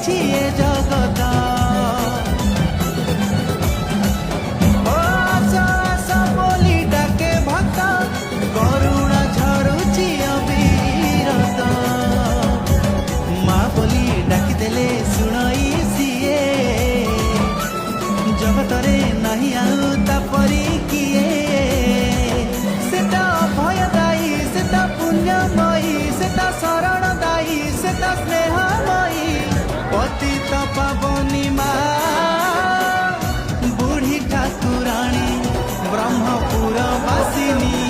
କରିଛି ଏ ଜଗତ। ଓ ଆସ ଆସ ବୋଲି ଡାକେ ଭକ୍ତ, କରୁଣା ଝରୁଛି ଅବିରତ। ମା ବୋଲି ଡାକିଦେଲେ ଶୁଣଇ ସିଏ, ଜଗତରେ ନାହିଁ ଆଉ ତାପରି କିଏ। ସେଟା ଅଭୟଦାୟୀ, ସେଟା ପୁଣ୍ୟମୟୀ, ସେଟା ଶରଣଦାୟୀ, ସେଟା ସ୍ନେହମୟୀ, ପତିତ ପାବନୀ ମା ବୁଢ଼ୀ ଠାକୁରାଣୀ, ବ୍ରହ୍ମପୁର ବାସିନୀ।